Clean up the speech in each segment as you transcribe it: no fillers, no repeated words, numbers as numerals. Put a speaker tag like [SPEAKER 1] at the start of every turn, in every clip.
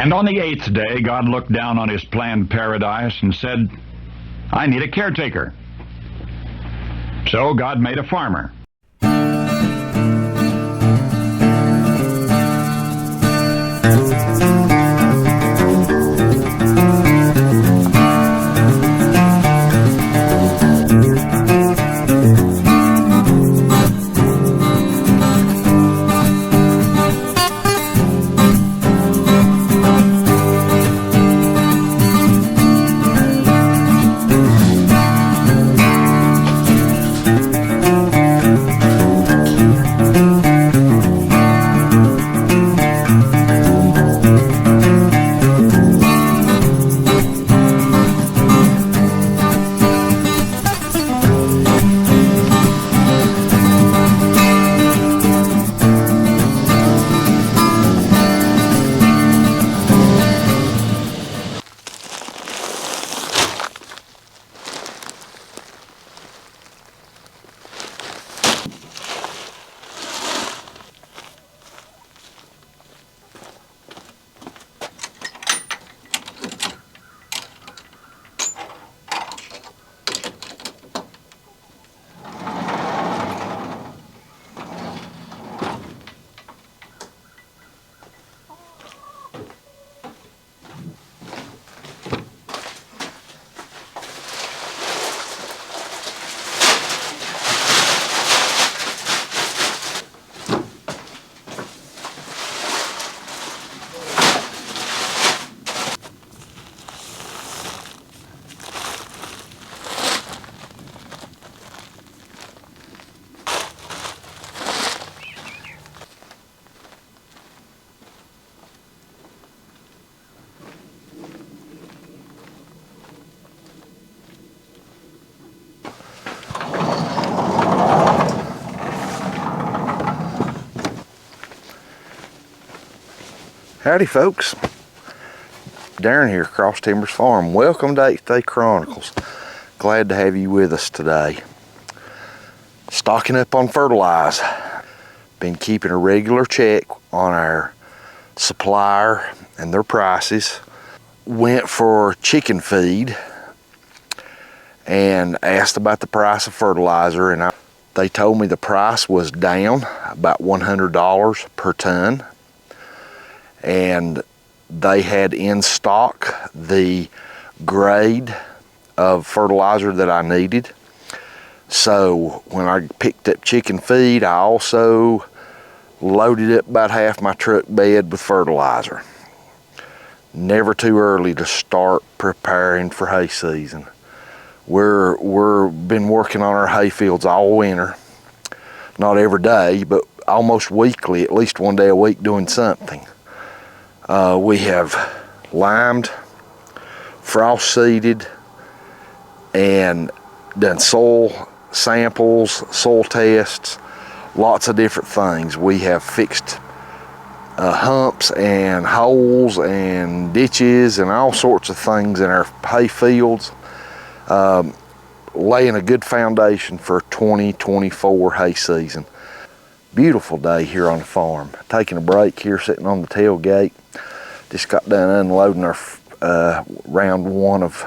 [SPEAKER 1] And on the 8th day, God looked down on his planned paradise and said, I need a caretaker. So God made a farmer.
[SPEAKER 2] Howdy folks, Darren here, Cross Timbers Farm. Welcome to 8th Day Chronicles. Glad to have you with us today. Stocking up on fertilizer. Been keeping a regular check on our supplier and their prices. Went for chicken feed and asked about the price of fertilizer, and they told me the price was down about $100 per ton. And they had in stock the grade of fertilizer that I needed. So when I picked up chicken feed, I also loaded up about half my truck bed with fertilizer. Never too early to start preparing for hay season. We've been working on our hay fields all winter. Not every day, but almost weekly, at least one day a week doing something. We have limed, frost seeded, and done soil samples, soil tests, lots of different things. We have fixed humps and holes and ditches and all sorts of things in our hay fields, laying a good foundation for 2024 hay season. Beautiful day here on the farm. Taking a break here, sitting on the tailgate. Just got done unloading our round one of,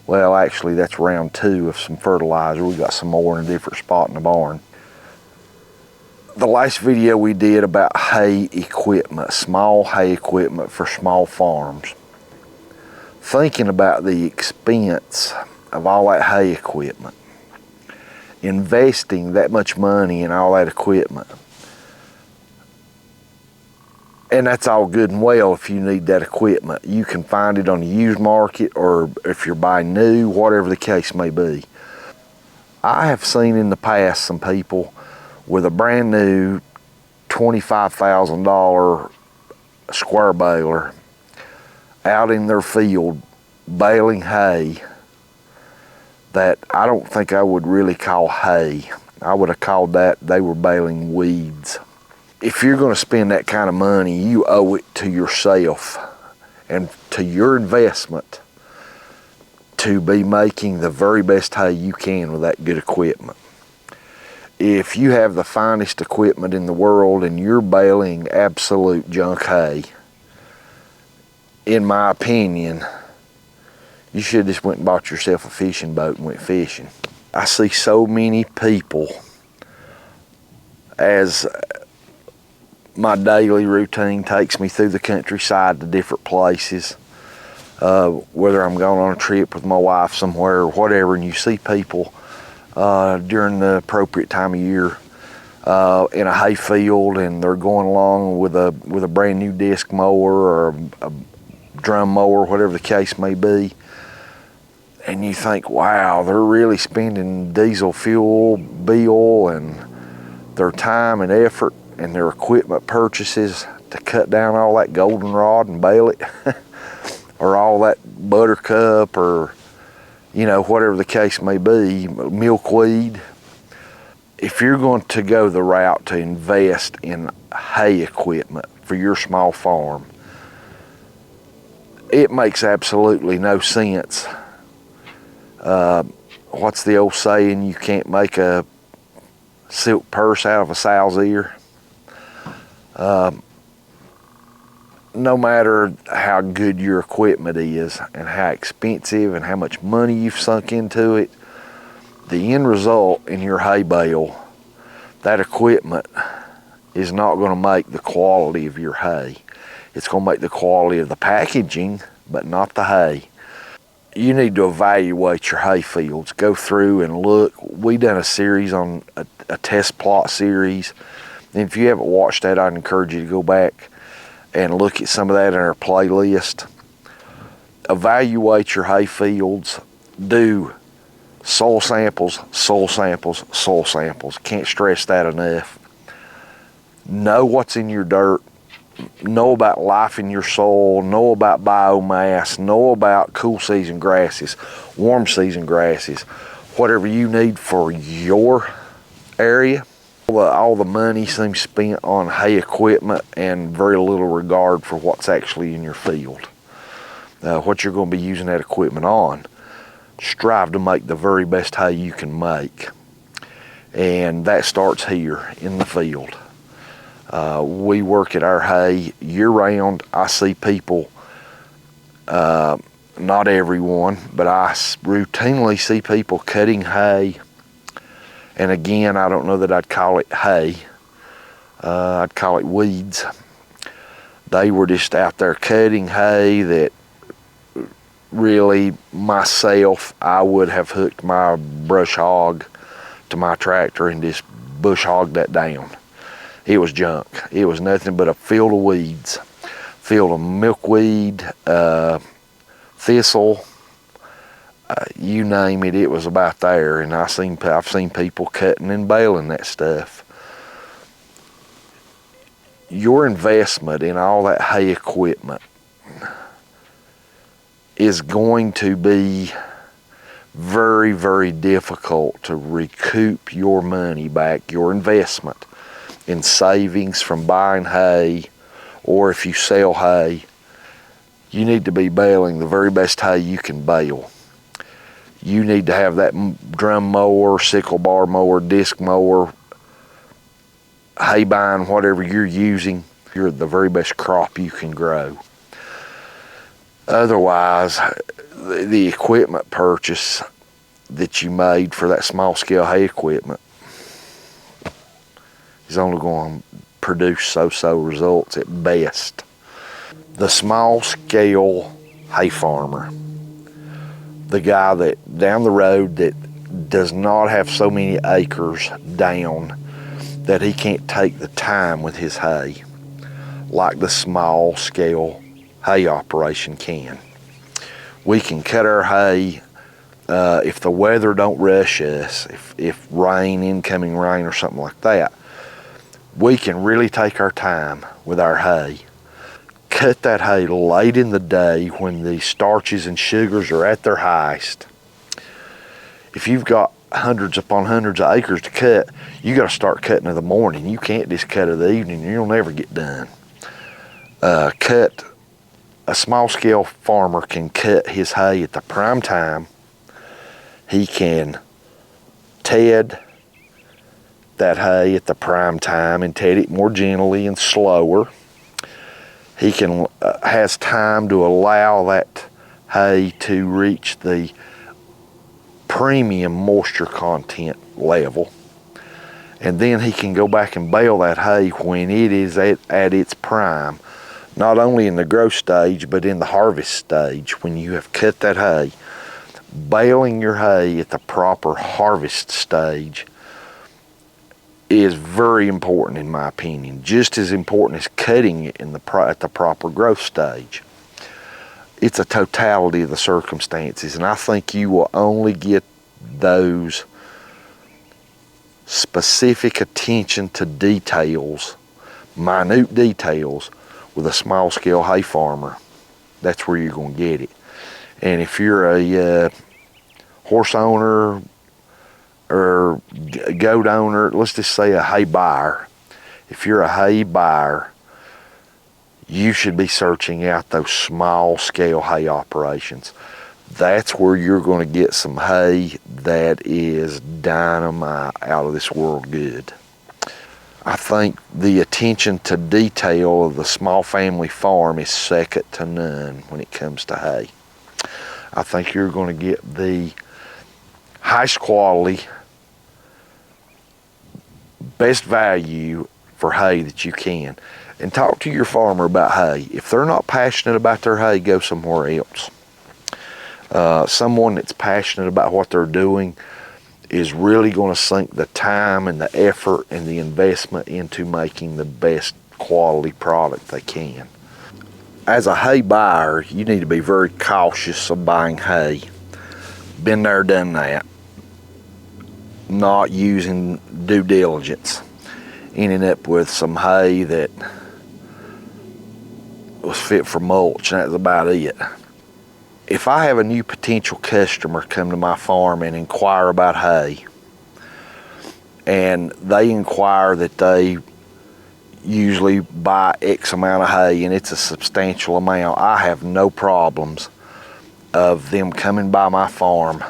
[SPEAKER 2] well, actually that's round two of some fertilizer. We got some more in a different spot in the barn. The last video we did about hay equipment, small hay equipment for small farms. Thinking about the expense of all that hay equipment. Investing that much money in all that equipment. And that's all good and well if you need that equipment. You can find it on the used market, or if you're buying new, whatever the case may be. I have seen in the past some people with a brand new $25,000 square baler out in their field baling hay that I don't think I would really call hay. I would have called that they were baling weeds. If you're going to spend that kind of money, you owe it to yourself and to your investment to be making the very best hay you can with that good equipment. If you have the finest equipment in the world and you're baling absolute junk hay, in my opinion, you should have just went and bought yourself a fishing boat and went fishing. I see so many people, as my daily routine takes me through the countryside to different places, whether I'm going on a trip with my wife somewhere or whatever, and you see people during the appropriate time of year in a hay field, and they're going along with a brand new disc mower or a drum mower, whatever the case may be, and you think, wow, they're really spending diesel fuel bill and their time and effort and their equipment purchases to cut down all that goldenrod and bale it or all that buttercup, or whatever the case may be, milkweed. If you're going to go the route to invest in hay equipment for your small farm, it makes absolutely no sense. What's the old saying? You can't make a silk purse out of a sow's ear. No matter how good your equipment is and how expensive and how much money you've sunk into it, the end result in your hay bale, that equipment is not going to make the quality of your hay. It's going to make the quality of the packaging, but not the hay. You need to evaluate your hay fields. Go through and look. We done a series on a test plot series. And if you haven't watched that, I'd encourage you to go back and look at some of that in our playlist. Evaluate your hay fields. Do soil samples, soil samples, soil samples. Can't stress that enough. Know what's in your dirt. Know about life in your soil. Know about biomass. Know about cool season grasses, warm season grasses, whatever you need for your area. All the money seems spent on hay equipment and very little regard for what's actually in your field, what you're going to be using that equipment on. Strive to make the very best hay you can make, and that starts here in the field. We work at our hay year-round. I see people, not everyone, but I routinely see people cutting hay. And again, I don't know that I'd call it hay. I'd call it weeds. They were just out there cutting hay that really, myself, I would have hooked my brush hog to my tractor and just bush hogged that down. It was junk. It was nothing but a field of weeds, field of milkweed, thistle, you name it. It was about there, and I've seen people cutting and baling that stuff. Your investment in all that hay equipment is going to be very, very difficult to recoup your money back, your investment in savings from buying hay, or if you sell hay, you need to be baling the very best hay you can bale. You need to have that drum mower, sickle bar mower, disc mower, hay bine, whatever you're using, you're the very best crop you can grow. Otherwise, the equipment purchase that you made for that small scale hay equipment is only going to produce so-so results at best. The small scale hay farmer, the guy that down the road that does not have so many acres down that he can't take the time with his hay like the small scale hay operation can. We can cut our hay if the weather don't rush us, if rain, incoming rain or something like that. We can really take our time with our hay. Cut that hay late in the day when the starches and sugars are at their highest. If you've got hundreds upon hundreds of acres to cut, you got to start cutting in the morning. You can't just cut in the evening. You'll never get done. A small scale farmer can cut his hay at the prime time. He can ted that hay at the prime time and ted it more gently and slower. he can has time to allow that hay to reach the premium moisture content level, and then he can go back and bale that hay when it is at its prime, not only in the growth stage but in the harvest stage. When you have cut that hay, baling your hay at the proper harvest stage is very important, in my opinion, just as important as cutting it at the proper growth stage. It's a totality of the circumstances, and I think you will only get those specific attention to details, minute details, with a small scale hay farmer. That's where you're going to get it. And if you're a horse owner or goat owner, let's just say a hay buyer, if you're a hay buyer, you should be searching out those small scale hay operations. That's where you're going to get some hay that is dynamite, out of this world good. I think the attention to detail of the small family farm is second to none when it comes to hay. I think you're going to get the highest quality, best value for hay that you can. And talk to your farmer about hay. If they're not passionate about their hay, go somewhere else. Someone that's passionate about what they're doing is really going to sink the time and the effort and the investment into making the best quality product they can. As a hay buyer, you need to be very cautious of buying hay. Been there, done that. Not using due diligence. Ending up with some hay that was fit for mulch, and that's about it. If I have a new potential customer come to my farm and inquire about hay, and they inquire that they usually buy X amount of hay and it's a substantial amount, I have no problems of them coming by my farm,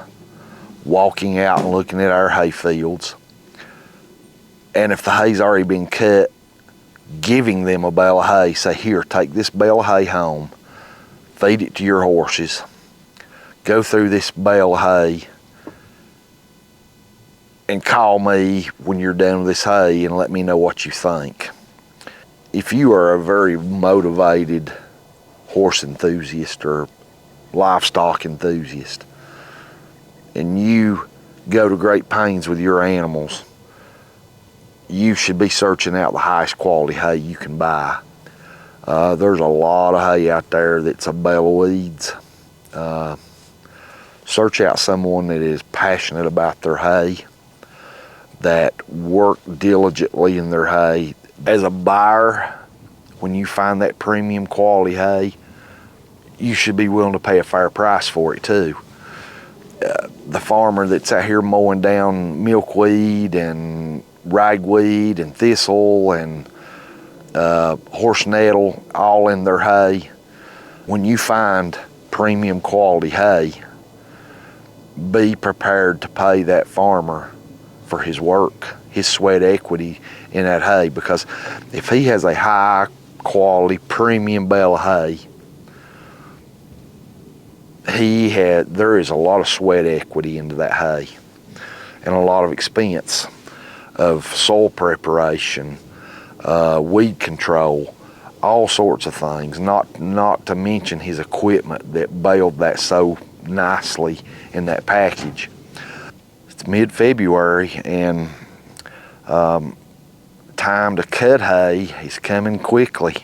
[SPEAKER 2] walking out and looking at our hay fields, and if the hay's already been cut, giving them a bale of hay. Say, here, take this bale of hay home, feed it to your horses, go through this bale of hay, and call me when you're done with this hay and let me know what you think. If you are a very motivated horse enthusiast or livestock enthusiast, and you go to great pains with your animals, you should be searching out the highest quality hay you can buy. There's a lot of hay out there that's a bale of weeds. Search out someone that is passionate about their hay, that work diligently in their hay. As a buyer, when you find that premium quality hay, you should be willing to pay a fair price for it too. The farmer that's out here mowing down milkweed and ragweed and thistle and horse nettle all in their hay, when you find premium quality hay, be prepared to pay that farmer for his work, his sweat equity in that hay, because if he has a high quality premium bale of hay, there is a lot of sweat equity into that hay and a lot of expense of soil preparation, weed control, all sorts of things, not to mention his equipment that baled that so nicely in that package. It's mid-February, and time to cut hay is coming quickly.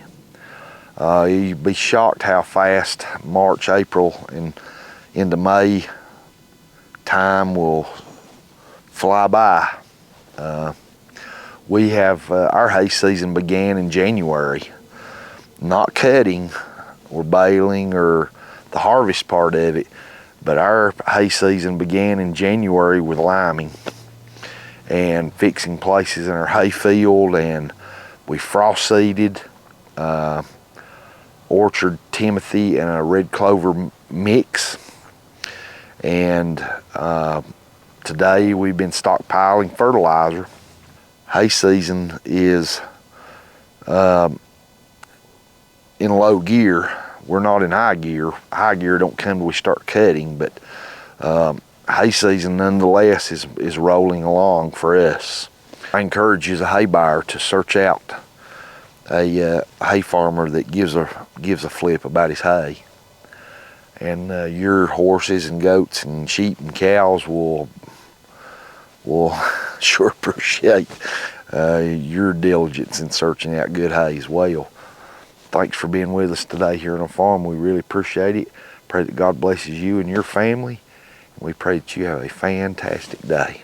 [SPEAKER 2] You'd be shocked how fast March, April, and into May time will fly by. We have our hay season began in January. Not cutting or baling or the harvest part of it, but our hay season began in January with liming and fixing places in our hay field, and we frost seeded Orchard Timothy and a red clover mix, and today we've been stockpiling fertilizer. Hay season is in low gear. We're not in high gear. High gear don't come till we start cutting, but hay season nonetheless is rolling along for us. I encourage you as a hay buyer to search out a hay farmer that gives a flip about his hay, and your horses and goats and sheep and cows will sure appreciate your diligence in searching out good hay as well. Thanks for being with us today here on the farm. We really appreciate it. Pray that God blesses you and your family. We pray that you have a fantastic day.